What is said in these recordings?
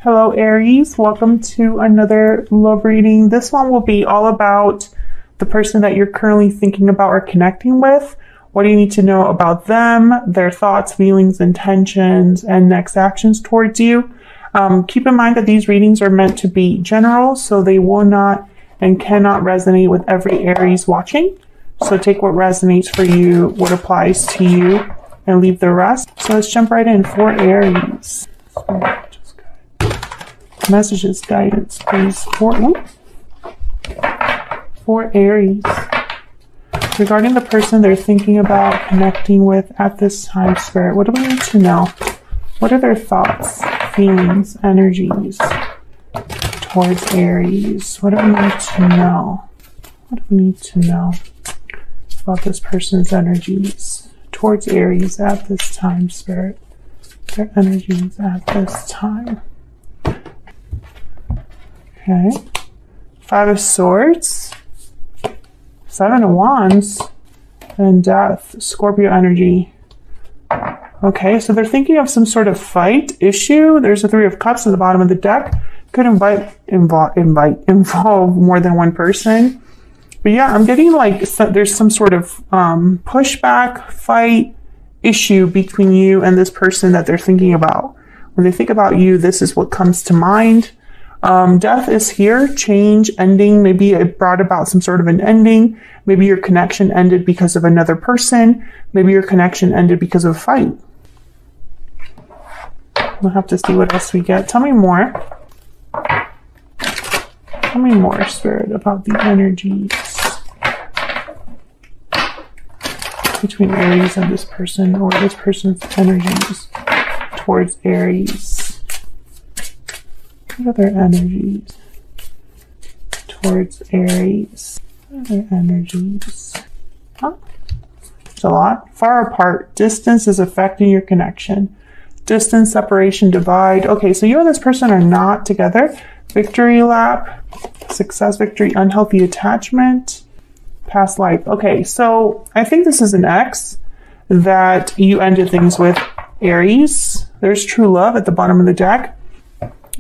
Hello Aries, welcome to another love reading. This one will be all about the person that you're currently thinking about or connecting with. What do you need to know about them, their thoughts, feelings, intentions, and next actions towards you? Keep in mind that these readings are meant to be general, so they will not and cannot resonate with every Aries watching. So take what resonates for you, what applies to you, and leave the rest. So let's jump right in for Aries. Messages, guidance, please, for Aries. Regarding the person they're thinking about connecting with at this time, Spirit, what do we need to know? What are their thoughts, feelings, energies towards Aries? What do we need to know? What do we need to know about this person's energies towards Aries at this time, Spirit? Their energies at this time. Okay. 5 of Swords, 7 of Wands, and Death, Scorpio energy. Okay, so they're thinking of some sort of fight, issue. There's a 3 of Cups at the bottom of the deck. Could involve more than one person. But yeah, I'm getting like there's some sort of pushback, fight, issue between you and this person that they're thinking about. When they think about you, this is what comes to mind. Death is here, change, ending. Maybe it brought about some sort of an ending. Maybe your connection ended because of another person. Maybe your connection ended because of a fight. We'll have to see what else we get. Tell me more. Tell me more, Spirit, about the energies between Aries and this person, or this person's energies towards Aries. What are their energies towards Aries? What are their energies? Huh? It's a lot. Far apart. Distance is affecting your connection. Distance, separation, divide. Okay, so you and this person are not together. Victory lap, success, victory, unhealthy attachment, past life. Okay, so I think this is an ex that you ended things with, Aries. There's true love at the bottom of the deck.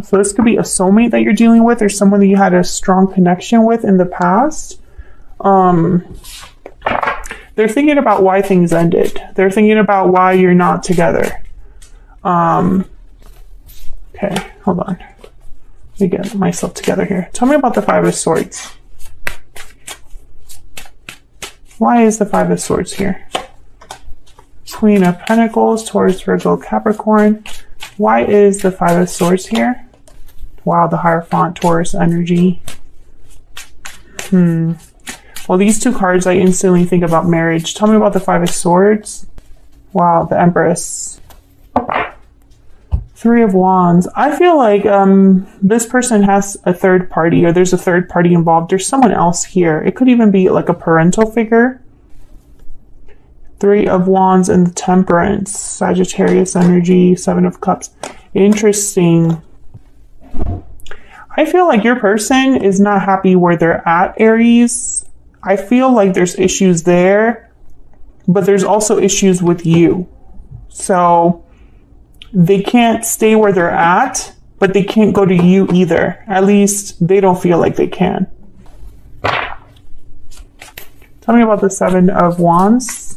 So this could be a soulmate that you're dealing with, or someone that you had a strong connection with in the past. They're thinking about why things ended. They're thinking about why you're not together. Okay, hold on. Let me get myself together here. Tell me about the 5 of Swords. Why is the 5 of Swords here? Queen of Pentacles, Taurus, Virgo, Capricorn. Why is the 5 of Swords here? Wow, the Hierophant, Taurus energy. Well, these 2 cards, I instantly think about marriage. Tell me about the 5 of Swords. Wow, the Empress. 3 of Wands. I feel like this person has a third party, or there's a third party involved. There's someone else here. It could even be like a parental figure. 3 of Wands and the Temperance. Sagittarius energy. 7 of Cups. Interesting. I feel like your person is not happy where they're at, Aries. I feel like there's issues there, but there's also issues with you. So they can't stay where they're at, but they can't go to you either. At least they don't feel like they can. Tell me about the 7 of Wands.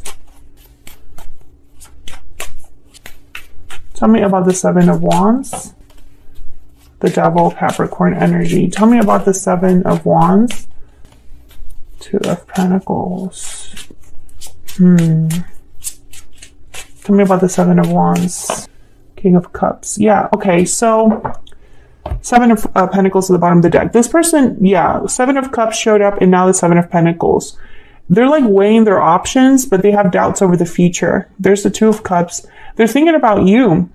Tell me about the 7 of Wands. The Devil, Capricorn energy. Tell me about the 7 of Wands. 2 of Pentacles. Tell me about the 7 of Wands. King of Cups. Yeah, okay, so 7 of Pentacles at the bottom of the deck. This person, yeah, 7 of Cups showed up, and now the 7 of Pentacles. They're like weighing their options, but they have doubts over the future. There's the 2 of Cups. They're thinking about you,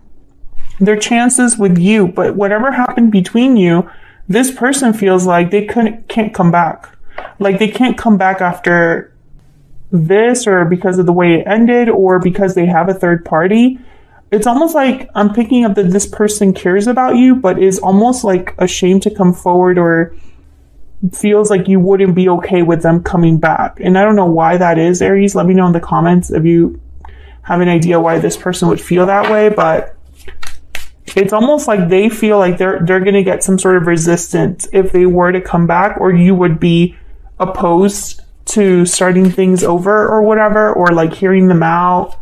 their chances with you, but whatever happened between you, this person feels like they can't come back. Like they can't come back after this, or because of the way it ended, or because they have a third party. It's almost like I'm picking up that this person cares about you, but is almost like ashamed to come forward, or feels like you wouldn't be okay with them coming back. And I don't know why that is, Aries. Let me know in the comments if you have an idea why this person would feel that way, but It's almost like they feel like they're going to get some sort of resistance if they were to come back, or you would be opposed to starting things over or whatever, or like hearing them out.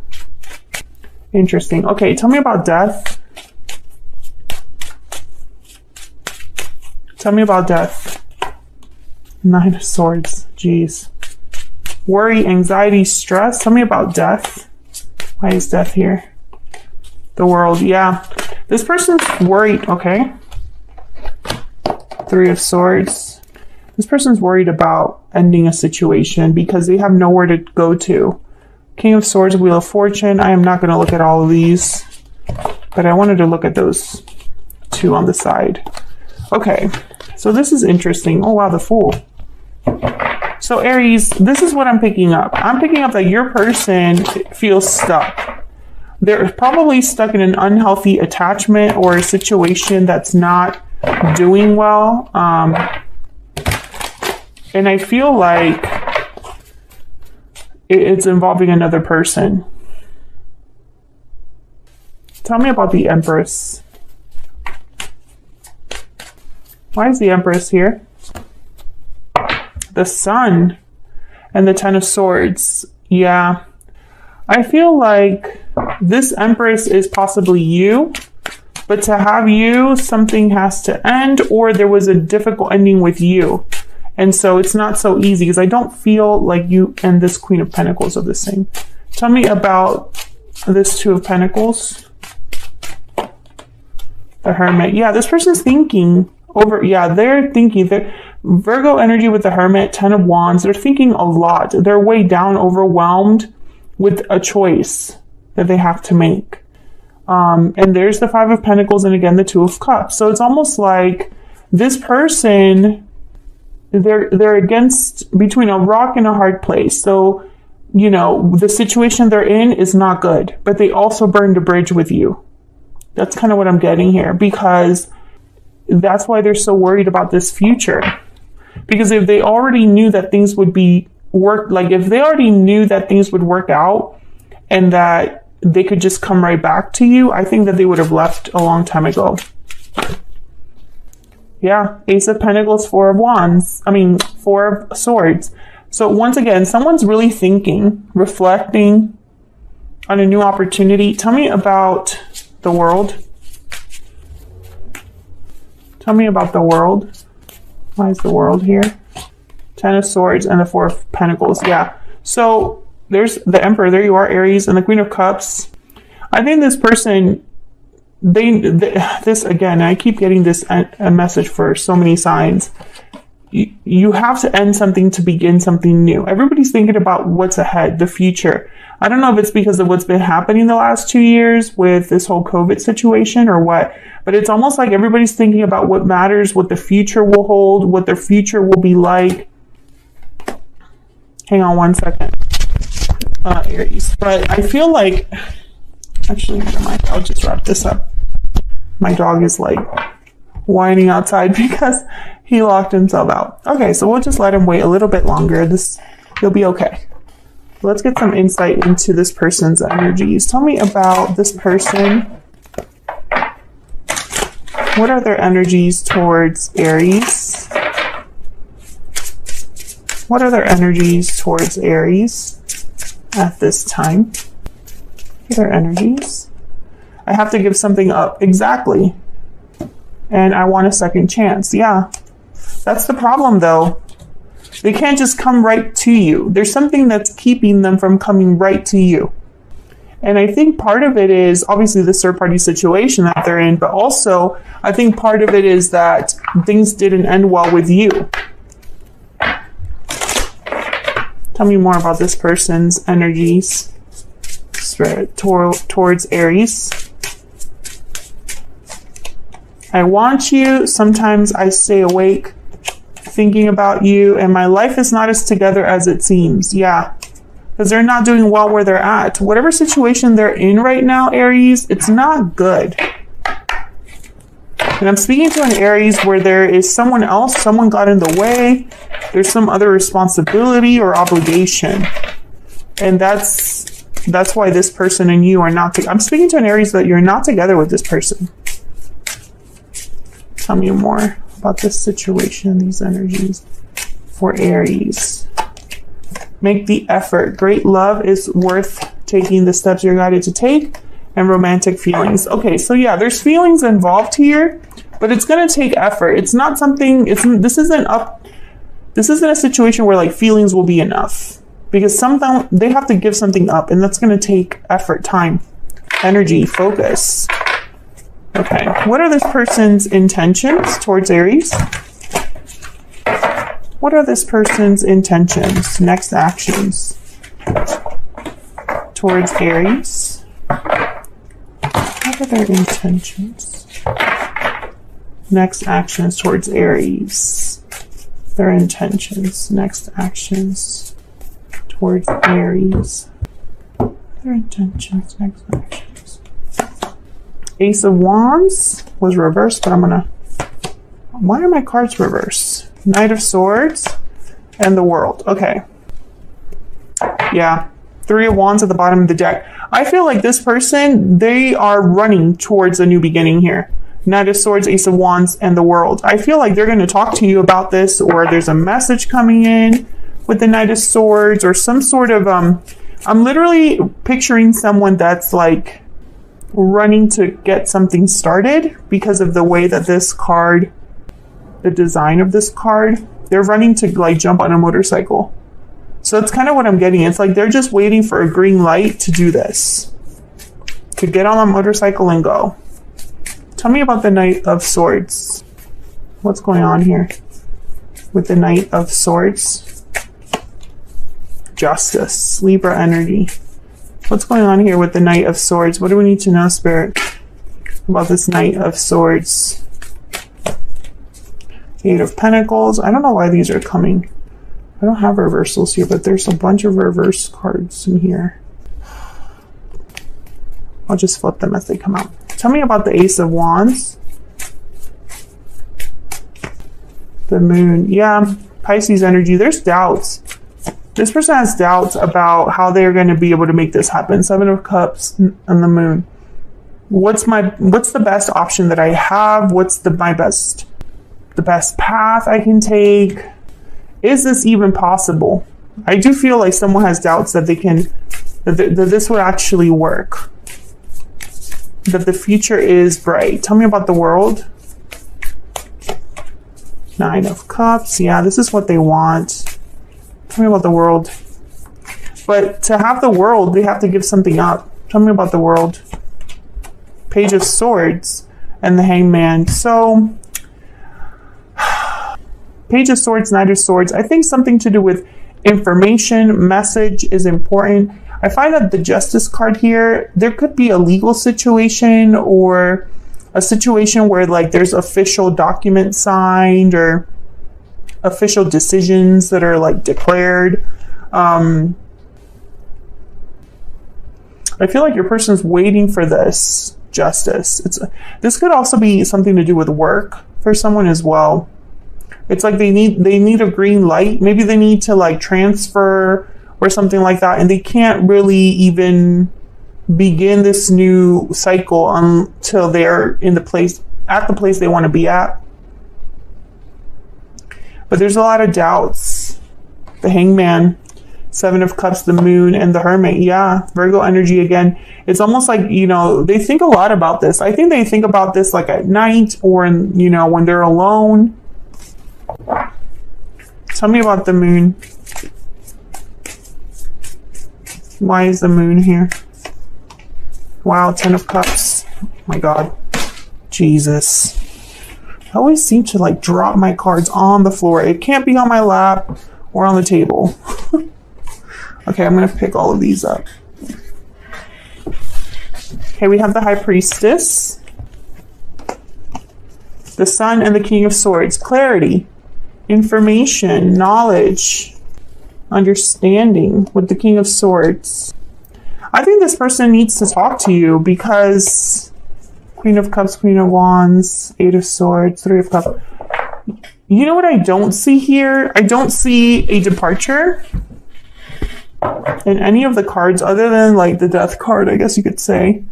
Interesting. Okay, tell me about death. Tell me about death. 9 of Swords. Jeez. Worry, anxiety, stress. Tell me about death. Why is death here? The World. Yeah. This person's worried. Okay. 3 of Swords. This person's worried about ending a situation because they have nowhere to go to. King of Swords, Wheel of Fortune. I am not going to look at all of these, but I wanted to look at those 2 on the side. Okay. So this is interesting. Oh, wow. The Fool. So Aries, this is what I'm picking up. I'm picking up that your person feels stuck. They're probably stuck in an unhealthy attachment or a situation that's not doing well. And I feel like it's involving another person. Tell me about the Empress. Why is the Empress here? The Sun and the 10 of Swords. Yeah. I feel like this Empress is possibly you, but to have you, something has to end, or there was a difficult ending with you. And so it's not so easy because I don't feel like you and this Queen of Pentacles are the same. Tell me about this 2 of Pentacles. The Hermit. Yeah, this person's thinking over. Yeah, they're thinking. Virgo energy with the Hermit, 10 of Wands. They're thinking a lot. They're way down, overwhelmed with a choice that they have to make. And there's the 5 of Pentacles and again the 2 of Cups. So it's almost like this person, they're against between a rock and a hard place. So, you know, the situation they're in is not good, but they also burned a bridge with you. That's kind of what I'm getting here, because that's why they're so worried about this future. Because if they already knew that things would be if they already knew that things would work out and that they could just come right back to you, I think that they would have left a long time ago. Yeah, Ace of Pentacles, 4 of Wands. 4 of Swords. So once again, someone's really thinking, reflecting on a new opportunity. Tell me about the World. Tell me about the World. Why is the World here? 10 of Swords and the 4 of Pentacles. Yeah. So there's the Emperor. There you are, Aries, and the Queen of Cups. I think this person, this again, I keep getting this a message for so many signs. You have to end something to begin something new. Everybody's thinking about what's ahead, the future. I don't know if it's because of what's been happening the last 2 years with this whole COVID situation or what, but it's almost like everybody's thinking about what matters, what the future will hold, what their future will be like. Hang on one second, Aries. But I feel like, actually, never mind. I'll just wrap this up. My dog is like whining outside because he locked himself out. Okay, so we'll just let him wait a little bit longer. He'll be okay. Let's get some insight into this person's energies. Tell me about this person. What are their energies towards Aries? What are their energies towards Aries at this time? What are their energies? I have to give something up. Exactly. And I want a second chance. Yeah. That's the problem, though. They can't just come right to you. There's something that's keeping them from coming right to you. And I think part of it is obviously the third-party situation that they're in, but also I think part of it is that things didn't end well with you. Tell me more about this person's energies towards Aries. I want you. Sometimes I stay awake thinking about you, and my life is not as together as it seems. Yeah, because they're not doing well where they're at. Whatever situation they're in right now, Aries, it's not good. And I'm speaking to an Aries where there is someone else, someone got in the way. There's some other responsibility or obligation. And that's why this person and you are not together. I'm speaking to an Aries that you're not together with this person. Tell me more about this situation and these energies for Aries. Make the effort. Great love is worth taking the steps you're guided to take, and romantic feelings. Okay, so yeah, there's feelings involved here, but it's going to take effort. It's not something, this isn't a situation where like feelings will be enough, because sometimes they have to give something up, and that's going to take effort, time, energy, focus. Okay, what are this person's intentions towards Aries? What are this person's intentions, next actions towards Aries? What are their intentions? Next actions towards Aries. Their intentions, next actions towards Aries. Their intentions, next actions. Ace of Wands was reversed, but why are my cards reversed? Knight of Swords and the World. Okay. Yeah. Three of Wands at the bottom of the deck. I feel like this person, they are running towards a new beginning here. Knight of Swords, Ace of Wands, and the World. I feel like they're going to talk to you about this, or there's a message coming in with the Knight of Swords, or some sort of, I'm literally picturing someone that's like running to get something started because of the way that this card, the design of this card, they're running to like jump on a motorcycle. So that's kind of what I'm getting. It's like they're just waiting for a green light to do this, to get on a motorcycle and go. Tell me about the Knight of Swords. What's going on here with the Knight of Swords? Justice, Libra energy. What's going on here with the Knight of Swords? What do we need to know, Spirit, about this Knight of Swords? Eight of Pentacles. I don't know why these are coming. I don't have reversals here, but there's a bunch of reverse cards in here. I'll just flip them as they come out. Tell me about the Ace of Wands. The Moon. Yeah, Pisces energy. There's doubts. This person has doubts about how they're going to be able to make this happen. Seven of Cups and the Moon. What's the best option that I have? What's the best path I can take? Is this even possible? I do feel like someone has doubts that that this would actually work. That the future is bright. Tell me about the World. Nine of Cups. Yeah, this is what they want. Tell me about the World. But to have the World, they have to give something up. Tell me about the World. Page of Swords and the Hangman. So, Page of Swords, Knight of Swords. I think something to do with information, message is important. I find that the Justice card here, there could be a legal situation or a situation where like there's official documents signed or official decisions that are like declared. I feel like your person's waiting for this justice. This could also be something to do with work for someone as well. It's like they need a green light. Maybe they need to like transfer or something like that, and they can't really even begin this new cycle until they're at the place they want to be at. But there's a lot of doubts. The Hangman, Seven of Cups, the Moon, and the Hermit. Yeah, Virgo energy again. It's almost like, they think a lot about this. I think they think about this like at night or, when they're alone. Tell me about the Moon. Why is the Moon here? Wow, Ten of Cups. Oh my God. Jesus. I always seem to like drop my cards on the floor. It can't be on my lap or on the table. Okay, I'm going to pick all of these up. Okay, we have the High Priestess, the Sun, and the King of Swords. Clarity, information, knowledge, understanding with the King of Swords. I think this person needs to talk to you because Queen of Cups, Queen of Wands, Eight of Swords, Three of Cups. You know what I don't see here? I don't see a departure in any of the cards other than like the Death card, I guess you could say.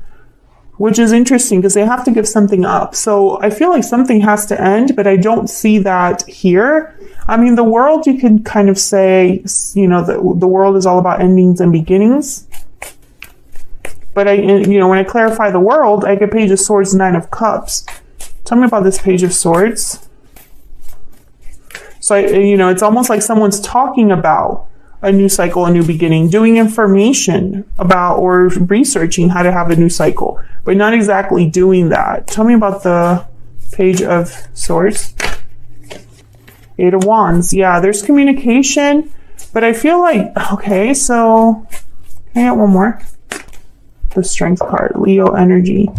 which is interesting because they have to give something up. So I feel like something has to end, but I don't see that here. I mean, the world, you can kind of say, you know, the world is all about endings and beginnings. But you know, when I clarify the world, I get Page of Swords, Nine of Cups. Tell me about this Page of Swords. So, you know, it's almost like someone's talking about a new cycle, a new beginning, doing information about or researching how to have a new cycle, but not exactly doing that. Tell me about the Page of Swords. Eight of Wands. Yeah, there's communication, but I feel like, okay, so can I get one more? The Strength card, Leo energy.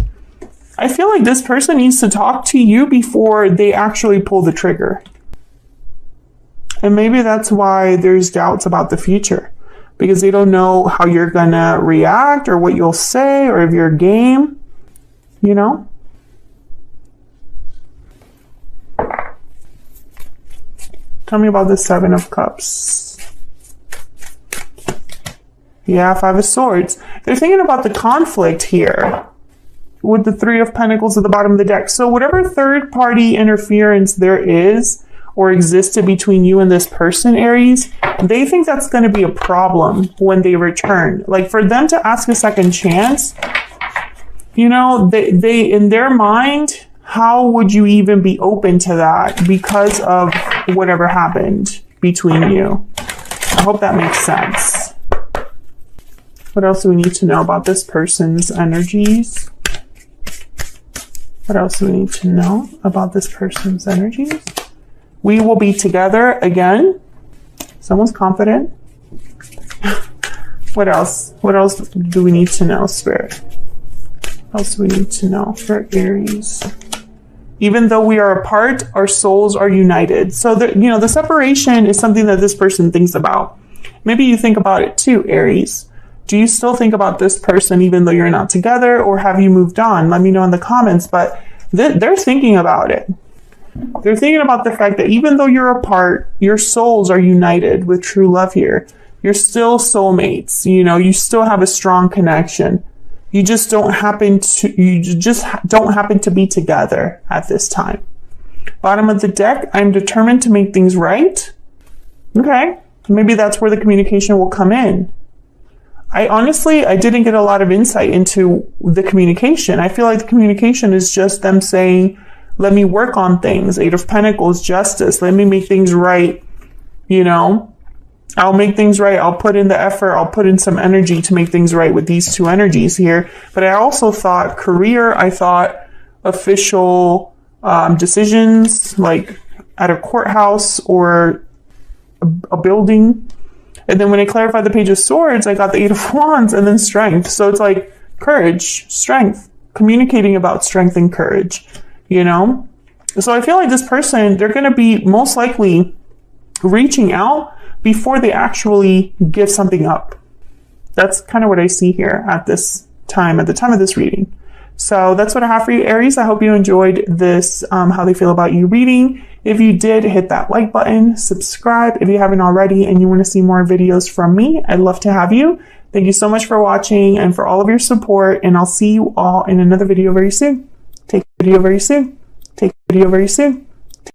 I feel like this person needs to talk to you before they actually pull the trigger. And maybe that's why there's doubts about the future, because they don't know how you're gonna react or what you'll say or if you're game, you know? Tell me about the Seven of Cups. Yeah, Five of Swords. They're thinking about the conflict here with the Three of Pentacles at the bottom of the deck. So whatever third party interference there is or existed between you and this person, Aries, they think that's going to be a problem when they return. Like, for them to ask a second chance, you know, they in their mind, how would you even be open to that because of whatever happened between you? I hope that makes sense. What else do we need to know about this person's energies? What else do we need to know about this person's energies? We will be together again. Someone's confident. What else? What else do we need to know, Spirit? What else do we need to know for Aries? Even though we are apart, our souls are united. So, you know, the separation is something that this person thinks about. Maybe you think about it too, Aries. Do you still think about this person even though you're not together, or have you moved on? Let me know in the comments, but they're thinking about it. They're thinking about the fact that even though you're apart, your souls are united with true love here. You're still soulmates. You know, you still have a strong connection. You just don't happen to be together at this time. Bottom of the deck, I'm determined to make things right. Okay, maybe that's where the communication will come in. I didn't get a lot of insight into the communication. I feel like the communication is just them saying, let me work on things. Eight of Pentacles, justice. Let me make things right. You know, I'll make things right. I'll put in the effort. I'll put in some energy to make things right with these two energies here. But I also thought career. I thought official decisions, like at a courthouse or a building. And then when I clarified the Page of Swords, I got the Eight of Wands and then strength. So it's like courage, strength, communicating about strength and courage. You know, so I feel like this person, they're going to be most likely reaching out before they actually give something up. That's kind of what I see here at this time, at the time of this reading. So that's what I have for you, Aries. I hope you enjoyed this, how they feel about you reading. If you did, hit that like button, subscribe if you haven't already, and you want to see more videos from me. I'd love to have you. Thank you so much for watching and for all of your support, and I'll see you all in another video very soon. Take video very soon.